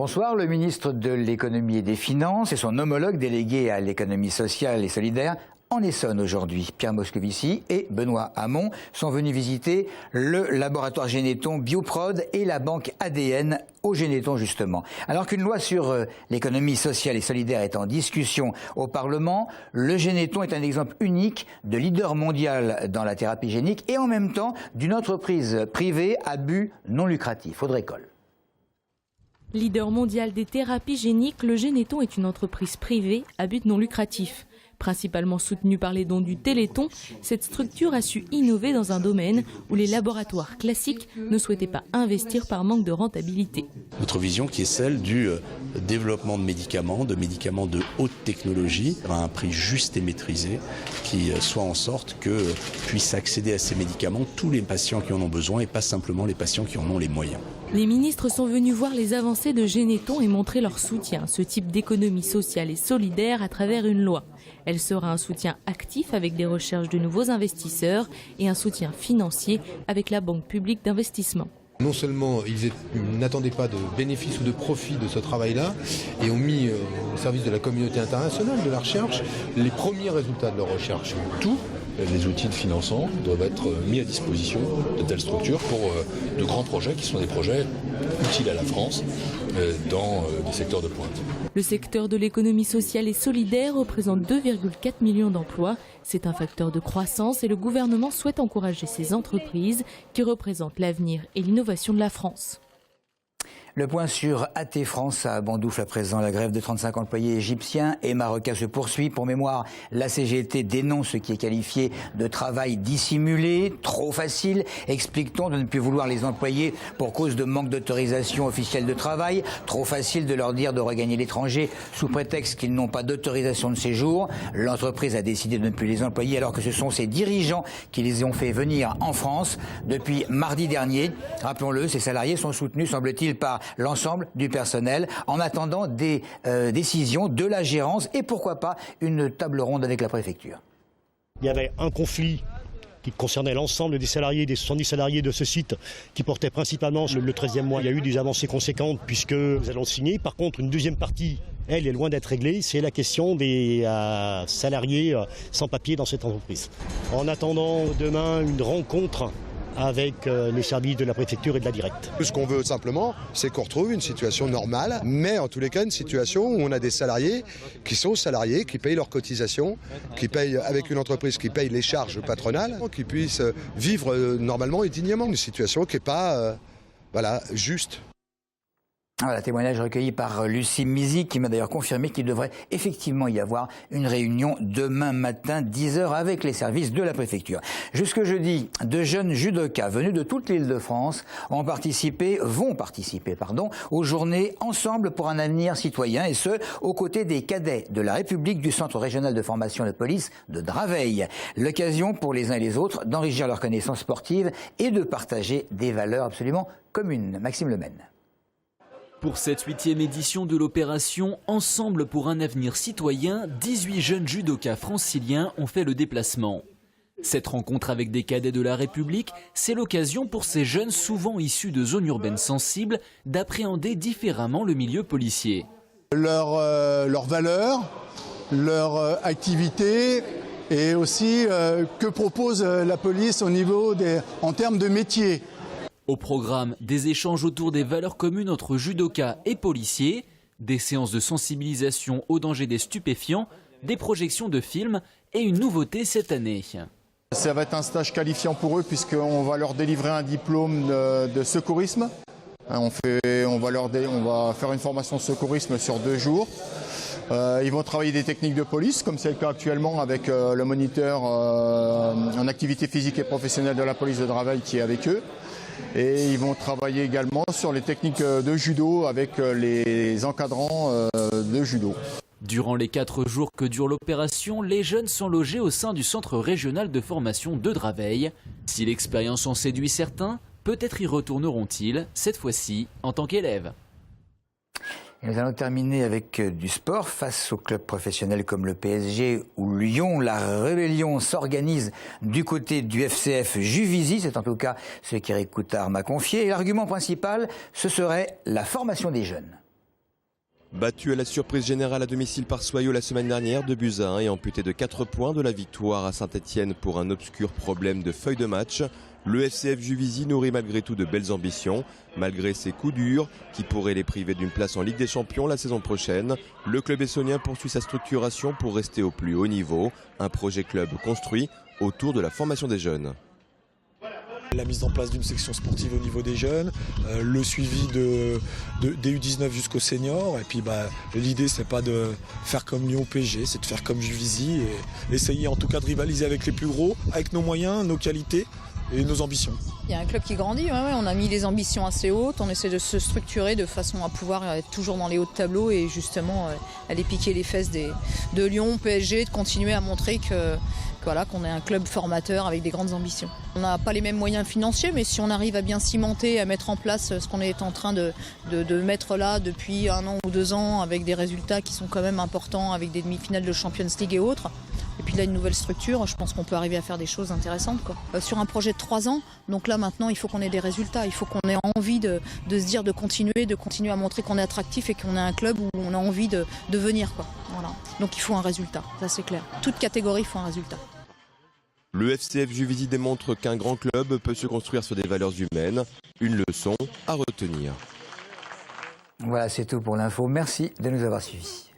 Bonsoir, le ministre de l'économie et des finances et son homologue délégué à l'économie sociale et solidaire en Essonne aujourd'hui. Pierre Moscovici et Benoît Hamon sont venus visiter le laboratoire Généton Bioprod et la banque ADN au Généton justement. Alors qu'une loi sur l'économie sociale et solidaire est en discussion au Parlement, le Généton est un exemple unique de leader mondial dans la thérapie génique et en même temps d'une entreprise privée à but non lucratif. Audrey Coll. Leader mondial des thérapies géniques, le Généton est une entreprise privée à but non lucratif. Principalement soutenue par les dons du Téléthon, cette structure a su innover dans un domaine où les laboratoires classiques ne souhaitaient pas investir par manque de rentabilité. Notre vision qui est celle du développement de médicaments de haute technologie à un prix juste et maîtrisé qui soit en sorte que puissent accéder à ces médicaments tous les patients qui en ont besoin et pas simplement les patients qui en ont les moyens. Les ministres sont venus voir les avancées de Généton et montrer leur soutien à ce type d'économie sociale et solidaire à travers une loi. Elle sera un soutien actif avec des recherches de nouveaux investisseurs et un soutien financier avec la Banque publique d'investissement. Non seulement ils n'attendaient pas de bénéfices ou de profit de ce travail-là et ont mis au service de la communauté internationale de la recherche les premiers résultats de leur recherche. Tout. Les outils de financement doivent être mis à disposition de telles structures pour de grands projets qui sont des projets utiles à la France dans des secteurs de pointe. Le secteur de l'économie sociale et solidaire représente 2,4 millions d'emplois. C'est un facteur de croissance et le gouvernement souhaite encourager ces entreprises qui représentent l'avenir et l'innovation de la France. Le point sur AT France à Bondoufle à présent. La grève de 35 employés égyptiens et marocains se poursuit. Pour mémoire, la CGT dénonce ce qui est qualifié de travail dissimulé, trop facile. Explique-t-on de ne plus vouloir les employer pour cause de manque d'autorisation officielle de travail. Trop facile de leur dire de regagner l'étranger sous prétexte qu'ils n'ont pas d'autorisation de séjour. L'entreprise a décidé de ne plus les employer alors que ce sont ses dirigeants qui les ont fait venir en France depuis mardi dernier. Rappelons-le, ces salariés sont soutenus, semble-t-il, par l'ensemble du personnel en attendant des décisions de la gérance et pourquoi pas une table ronde avec la préfecture. Il y avait un conflit qui concernait l'ensemble des salariés, des 70 salariés de ce site, qui portait principalement le 13e mois. Il y a eu des avancées conséquentes puisque nous allons signer. Par contre, une deuxième partie, elle est loin d'être réglée, c'est la question des salariés sans papier dans cette entreprise. En attendant demain une rencontre avec les services de la préfecture et de la directe. Ce qu'on veut simplement, c'est qu'on retrouve une situation normale, mais en tous les cas une situation où on a des salariés, qui payent leurs cotisations, qui payent avec une entreprise qui paye les charges patronales, qui puissent vivre normalement et dignement. Une situation qui n'est pas juste. Voilà, témoignage recueilli par Lucie Mizy qui m'a d'ailleurs confirmé qu'il devrait effectivement y avoir une réunion demain matin 10h avec les services de la préfecture. Jusque jeudi, de jeunes judokas venus de toute l'Île-de-France vont participer aux journées Ensemble pour un avenir citoyen et ce, aux côtés des cadets de la République du Centre régional de formation de police de Draveil. L'occasion pour les uns et les autres d'enrichir leurs connaissances sportives et de partager des valeurs absolument communes. Maxime Lemaine. Pour cette 8e édition de l'opération Ensemble pour un avenir citoyen, 18 jeunes judokas franciliens ont fait le déplacement. Cette rencontre avec des cadets de la République, c'est l'occasion pour ces jeunes souvent issus de zones urbaines sensibles d'appréhender différemment le milieu policier. Leurs valeurs, leur activité et aussi que propose la police en termes de métier. Au programme, des échanges autour des valeurs communes entre judokas et policiers, des séances de sensibilisation au danger des stupéfiants, des projections de films et une nouveauté cette année. Ça va être un stage qualifiant pour eux puisqu'on va leur délivrer un diplôme de secourisme. On va faire une formation de secourisme sur 2 jours. Ils vont travailler des techniques de police, comme c'est le cas actuellement avec le moniteur en activité physique et professionnelle de la police de Draveil qui est avec eux. Et ils vont travailler également sur les techniques de judo avec les encadrants de judo. Durant les 4 jours que dure l'opération, les jeunes sont logés au sein du Centre régional de formation de Draveil. Si l'expérience en séduit certains, peut-être y retourneront-ils, cette fois-ci en tant qu'élèves. Et nous allons terminer avec du sport. Face aux clubs professionnels comme le PSG ou Lyon, la rébellion s'organise du côté du FCF Juvisy. C'est en tout cas ce qu'Éric Coutard m'a confié. Et l'argument principal, ce serait la formation des jeunes. Battu à la surprise générale à domicile par Soyaux la semaine dernière, 2-1 et amputé de 4 points de la victoire à Saint-Etienne pour un obscur problème de feuille de match, le FCF Juvisy nourrit malgré tout de belles ambitions. Malgré ses coups durs qui pourraient les priver d'une place en Ligue des Champions la saison prochaine, le club essonien poursuit sa structuration pour rester au plus haut niveau. Un projet club construit autour de la formation des jeunes. La mise en place d'une section sportive au niveau des jeunes, le suivi des U19 jusqu'aux seniors. Et puis l'idée, c'est pas de faire comme Lyon PSG, c'est de faire comme Juvisy et essayer en tout cas de rivaliser avec les plus gros, avec nos moyens, nos qualités et nos ambitions. Il y a un club qui grandit, on a mis les ambitions assez hautes, on essaie de se structurer de façon à pouvoir être toujours dans les hauts de tableau et justement aller piquer les fesses de Lyon, PSG, de continuer à montrer qu'on est un club formateur avec des grandes ambitions. On n'a pas les mêmes moyens financiers, mais si on arrive à bien cimenter, à mettre en place ce qu'on est en train de mettre là depuis 1 an ou 2 ans, avec des résultats qui sont quand même importants, avec des demi-finales de Champions League et autres, et puis là une nouvelle structure, je pense qu'on peut arriver à faire des choses intéressantes. Sur un projet de 3 ans, donc là maintenant il faut qu'on ait des résultats, il faut qu'on ait envie de se dire de continuer à montrer qu'on est attractif et qu'on est un club où on a envie de venir. Voilà. Donc il faut un résultat, ça c'est clair. Toute catégorie faut un résultat. Le FCF Juvisy démontre qu'un grand club peut se construire sur des valeurs humaines, une leçon à retenir. Voilà, c'est tout pour l'info. Merci de nous avoir suivis.